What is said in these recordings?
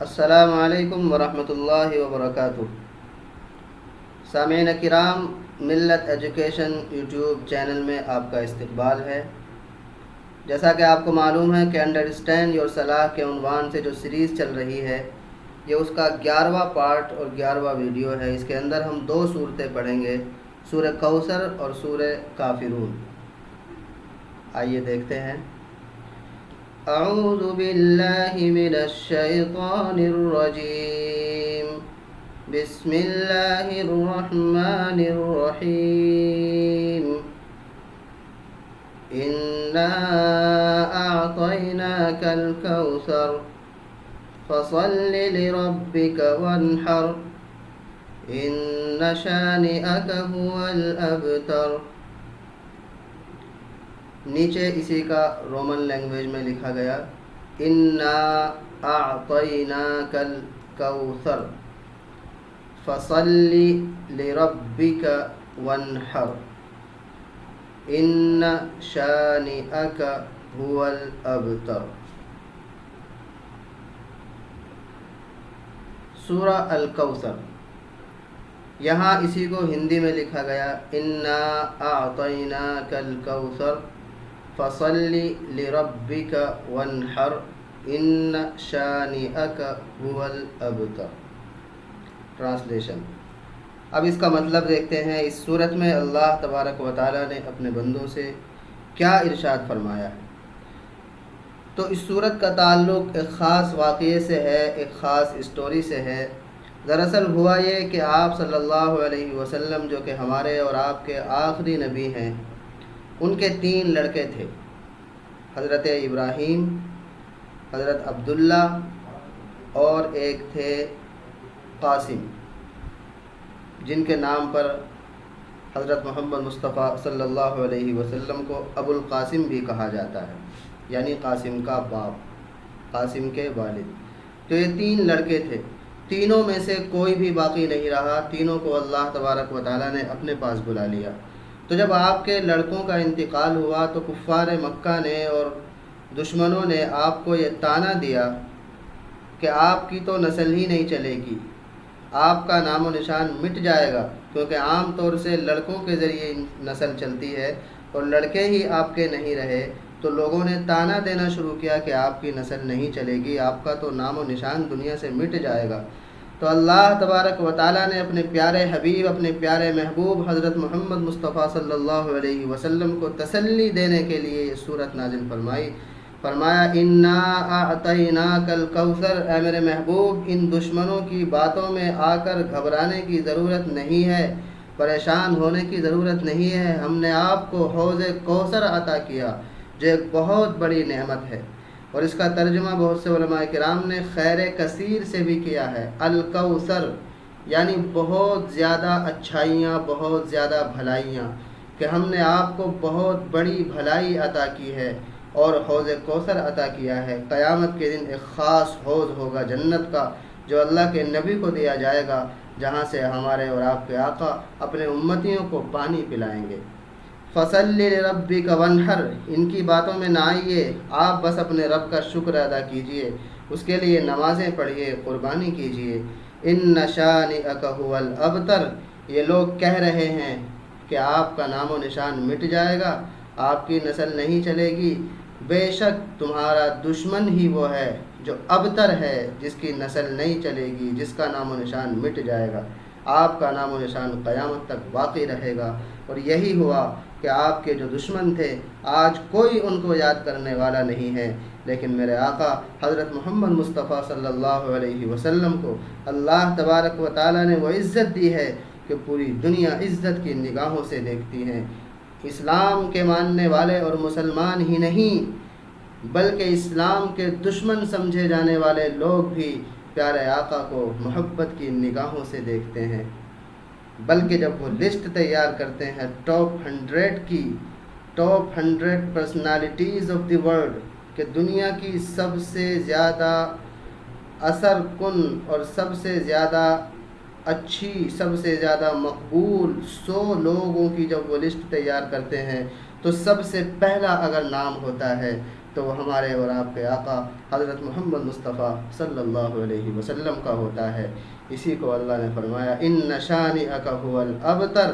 السلام علیکم ورحمۃ اللہ وبرکاتہ۔ سامعین کرام، ملت ایجوکیشن یوٹیوب چینل میں آپ کا استقبال ہے۔ جیسا کہ آپ کو معلوم ہے کہ انڈرسٹینڈ یور صلاح کے عنوان سے جو سیریز چل رہی ہے، یہ اس کا 11واں پارٹ اور 11واں ویڈیو ہے۔ اس کے اندر ہم 2 صورتیں پڑھیں گے، سورہ کوثر اور سورہ کافرون۔ آئیے دیکھتے ہیں۔ اعوذ باللہ من الشیطان الرجیم، بسم اللہ الرحمن الرحیم۔ انا اعطیناک الکوثر فصل لربک وانحر ان شانئک هو الابتر۔ نیچے اسی کا رومن لینگویج میں لکھا گیا، انا اعطیناک الکوثر فصل لربک وانحر ان شانئک هو الابتر۔ سورہ الکوثر، یہاں اسی کو ہندی میں لکھا گیا، انا اعطیناک الکوثر فصل لربک وانحر ان شانئک هو الابتر۔ ٹرانسلیشن۔ اب اس کا مطلب دیکھتے ہیں۔ اس صورت میں اللہ تبارک و تعالیٰ نے اپنے بندوں سے کیا ارشاد فرمایا ہے۔ تو اس صورت کا تعلق ایک خاص واقعے سے ہے، ایک خاص اسٹوری سے ہے۔ دراصل ہوا یہ کہ آپ صلی اللہ علیہ وسلم، جو کہ ہمارے اور آپ کے آخری نبی ہیں، ان کے 3 لڑکے تھے، حضرت ابراہیم، حضرت عبداللہ اور ایک تھے قاسم، جن کے نام پر حضرت محمد مصطفیٰ صلی اللہ علیہ وسلم کو ابو القاسم بھی کہا جاتا ہے، یعنی قاسم کا باپ، قاسم کے والد۔ تو یہ 3 لڑکے تھے، تینوں میں سے کوئی بھی باقی نہیں رہا، تینوں کو اللہ تبارک و تعالیٰ نے اپنے پاس بلا لیا۔ تو جب آپ کے لڑکوں کا انتقال ہوا تو کفار مکہ نے اور دشمنوں نے آپ کو یہ طعنہ دیا کہ آپ کی تو نسل ہی نہیں چلے گی، آپ کا نام و نشان مٹ جائے گا، کیونکہ عام طور سے لڑکوں کے ذریعے نسل چلتی ہے اور لڑکے ہی آپ کے نہیں رہے، تو لوگوں نے طعنہ دینا شروع کیا کہ آپ کی نسل نہیں چلے گی، آپ کا تو نام و نشان دنیا سے مٹ جائے گا۔ تو اللہ تبارک و تعالیٰ نے اپنے پیارے حبیب، اپنے پیارے محبوب حضرت محمد مصطفیٰ صلی اللہ علیہ وسلم کو تسلی دینے کے لیے یہ صورت نازل فرمایا انا اعطیناک الکوثر، اے میرے محبوب، ان دشمنوں کی باتوں میں آ کر گھبرانے کی ضرورت نہیں ہے، پریشان ہونے کی ضرورت نہیں ہے۔ ہم نے آپ کو حوض کوثر عطا کیا، جو ایک بہت بڑی نعمت ہے، اور اس کا ترجمہ بہت سے علماء کرام نے خیر کثیر سے بھی کیا ہے۔ الکوثر یعنی بہت زیادہ اچھائیاں، بہت زیادہ بھلائیاں، کہ ہم نے آپ کو بہت بڑی بھلائی عطا کی ہے اور حوض کوثر عطا کیا ہے۔ قیامت کے دن ایک خاص حوض ہوگا جنت کا، جو اللہ کے نبی کو دیا جائے گا، جہاں سے ہمارے اور آپ کے آقا اپنے امتیوں کو پانی پلائیں گے۔ فصل لربک وانحر، ان کی باتوں میں نہ آئیے، آپ بس اپنے رب کا شکر ادا کیجئے، اس کے لیے نمازیں پڑھیے، قربانی کیجئے۔ ان شانئک هو الابتر، یہ لوگ کہہ رہے ہیں کہ آپ کا نام و نشان مٹ جائے گا، آپ کی نسل نہیں چلے گی۔ بے شک تمہارا دشمن ہی وہ ہے جو ابتر ہے، جس کی نسل نہیں چلے گی، جس کا نام و نشان مٹ جائے گا، آپ کا نام و نشان قیامت تک باقی رہے گا۔ اور یہی ہوا کہ آپ کے جو دشمن تھے، آج کوئی ان کو یاد کرنے والا نہیں ہے، لیکن میرے آقا حضرت محمد مصطفیٰ صلی اللہ علیہ وسلم کو اللہ تبارک و تعالیٰ نے وہ عزت دی ہے کہ پوری دنیا عزت کی نگاہوں سے دیکھتی ہیں۔ اسلام کے ماننے والے اور مسلمان ہی نہیں، بلکہ اسلام کے دشمن سمجھے جانے والے لوگ بھی پیارے آقا کو محبت کی نگاہوں سے دیکھتے ہیں۔ بلکہ جب وہ لسٹ تیار کرتے ہیں top 100 personalities of the world, کہ دنیا کی سب سے زیادہ اثر کن اور سب سے زیادہ اچھی، سب سے زیادہ مقبول 100 لوگوں کی جب وہ لسٹ تیار کرتے ہیں، تو سب سے پہلا اگر نام ہوتا ہے تو وہ ہمارے اور آپ کے آقا حضرت محمد مصطفیٰ صلی اللہ علیہ وسلم کا ہوتا ہے۔ اسی کو اللہ نے فرمایا ان شانئک هو الابتر،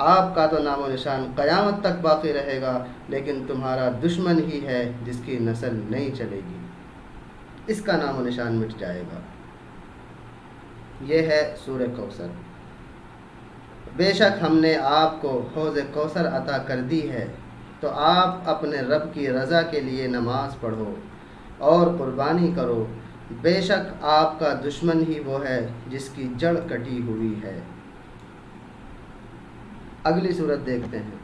آپ کا تو نام و نشان قیامت تک باقی رہے گا، لیکن تمہارا دشمن ہی ہے جس کی نسل نہیں چلے گی، اس کا نام و نشان مٹ جائے گا۔ یہ ہے سورہ کوثر۔ بے شک ہم نے آپ کو حوض کوثر عطا کر دی ہے، تو آپ اپنے رب کی رضا کے لیے نماز پڑھو اور قربانی کرو، بے شک آپ کا دشمن ہی وہ ہے جس کی جڑ کٹی ہوئی ہے۔ اگلی صورت دیکھتے ہیں۔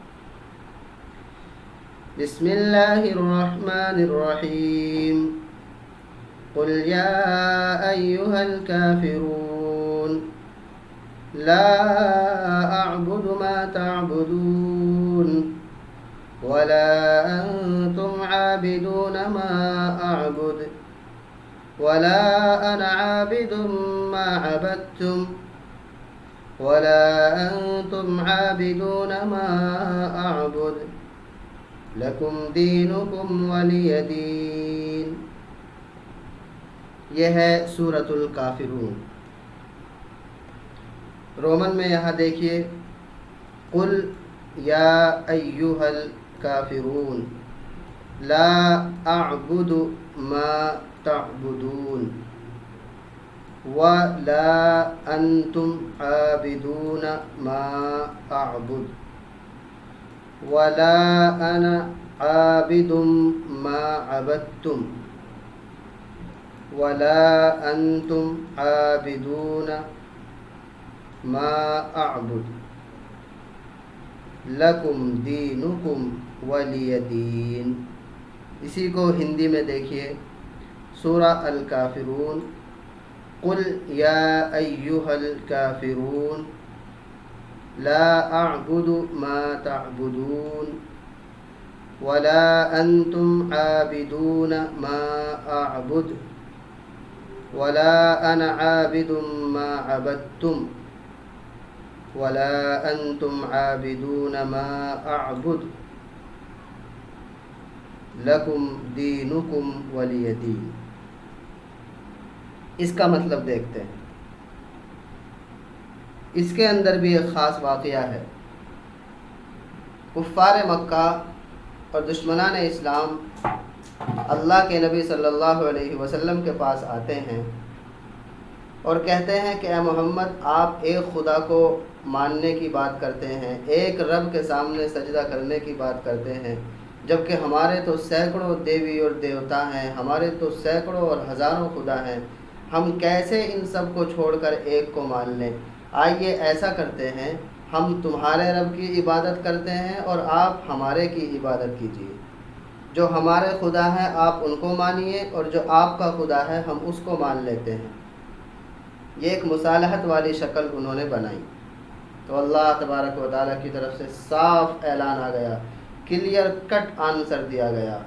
بسم اللہ الرحمن الرحیم قل یا ایہا الکافرون لا اعبد ما تعبدون ولا انتم عابدون ما اعبد ولا انا عابد ما عبدتم ولا انتم عابدون ما اعبد لکم دینکم ولی دین۔ یہ ہے سورۃ الکافرون۔ رومن میں یہاں دیکھیے قل یا ایہا الکافرون لا اعبد ما تعبدون ولا انتم عابدون ما اعبد ولا انا عابد ما عبدتم ولا انتم عابدون ما اعبد لکم دینکم ولی دین۔ اسی کو ہندی میں دیکھیے سورہ الکافرون قل یا ایہا الکافرون لا اعبد ما تعبدون ولا انتم عابدون ما اعبد ولا انا عابد ما عبدتم ولا انتم عابدون ما اعبد لکم دینکم ولی دین۔ اس کا مطلب دیکھتے ہیں۔ اس کے اندر بھی ایک خاص واقعہ ہے۔ کفار مکہ اور دشمنان اسلام اللہ کے نبی صلی اللہ علیہ وسلم کے پاس آتے ہیں اور کہتے ہیں کہ اے محمد آپ ایک خدا کو ماننے کی بات کرتے ہیں، ایک رب کے سامنے سجدہ کرنے کی بات کرتے ہیں، جبکہ ہمارے تو سینکڑوں دیوی اور دیوتا ہیں، ہمارے تو سینکڑوں اور ہزاروں خدا ہیں، ہم کیسے ان سب کو چھوڑ کر ایک کو مان لیں؟ آئیے ایسا کرتے ہیں، ہم تمہارے رب کی عبادت کرتے ہیں اور آپ ہمارے کی عبادت کیجیے، جو ہمارے خدا ہیں آپ ان کو مانیے اور جو آپ کا خدا ہے ہم اس کو مان لیتے ہیں۔ یہ ایک مصالحت والی شکل انہوں نے بنائی، تو اللہ تبارک و تعالیٰ کی طرف سے صاف اعلان آ گیا، کلیئر کٹ آنسر دیا گیا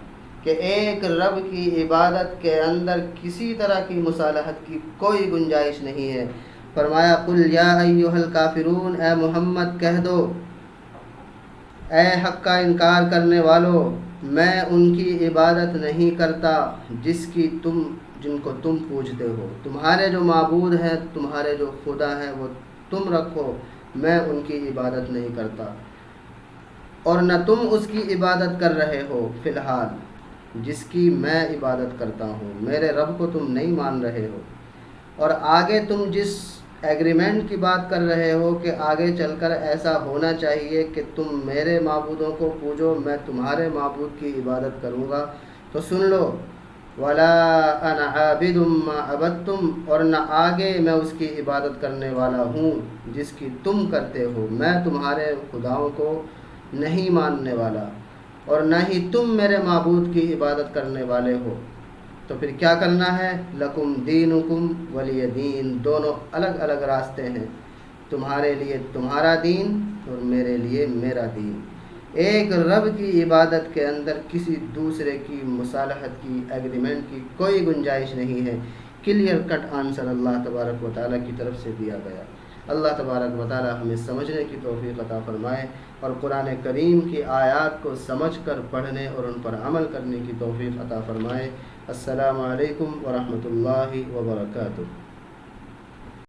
کہ ایک رب کی عبادت کے اندر کسی طرح کی مصالحت کی کوئی گنجائش نہیں ہے۔ فرمایا قل یا ایھا الکافرون، اے محمد کہہ دو اے حق کا انکار کرنے والو، میں ان کی عبادت نہیں کرتا جن کو تم پوجتے ہو، تمہارے جو معبود ہیں، تمہارے جو خدا ہیں وہ تم رکھو، میں ان کی عبادت نہیں کرتا، اور نہ تم اس کی عبادت کر رہے ہو فی الحال جس کی میں عبادت کرتا ہوں، میرے رب کو تم نہیں مان رہے ہو، اور آگے تم جس ایگریمنٹ کی بات کر رہے ہو کہ آگے چل کر ایسا ہونا چاہیے کہ تم میرے معبودوں کو پوجو، میں تمہارے معبود کی عبادت کروں گا، تو سن لو ولا انا عابد ما عبدتم، اور نہ آگے میں اس کی عبادت کرنے والا ہوں جس کی تم کرتے ہو، میں تمہارے خداؤں کو نہیں ماننے والا اور نہ ہی تم میرے معبود کی عبادت کرنے والے ہو۔ تو پھر کیا کرنا ہے؟ لکم دینکم ولی دین، دونوں الگ الگ راستے ہیں، تمہارے لیے تمہارا دین اور میرے لیے میرا دین۔ ایک رب کی عبادت کے اندر کسی دوسرے کی مصالحت کی، ایگریمنٹ کی کوئی گنجائش نہیں ہے۔ کلیئر کٹ آنسر اللہ تبارک و تعالیٰ کی طرف سے دیا گیا۔ اللہ تبارک و تعالی ہمیں سمجھنے کی توفیق عطا فرمائے اور قرآن کریم کی آیات کو سمجھ کر پڑھنے اور ان پر عمل کرنے کی توفیق عطا فرمائے۔ السلام علیکم ورحمۃ اللہ وبرکاتہ۔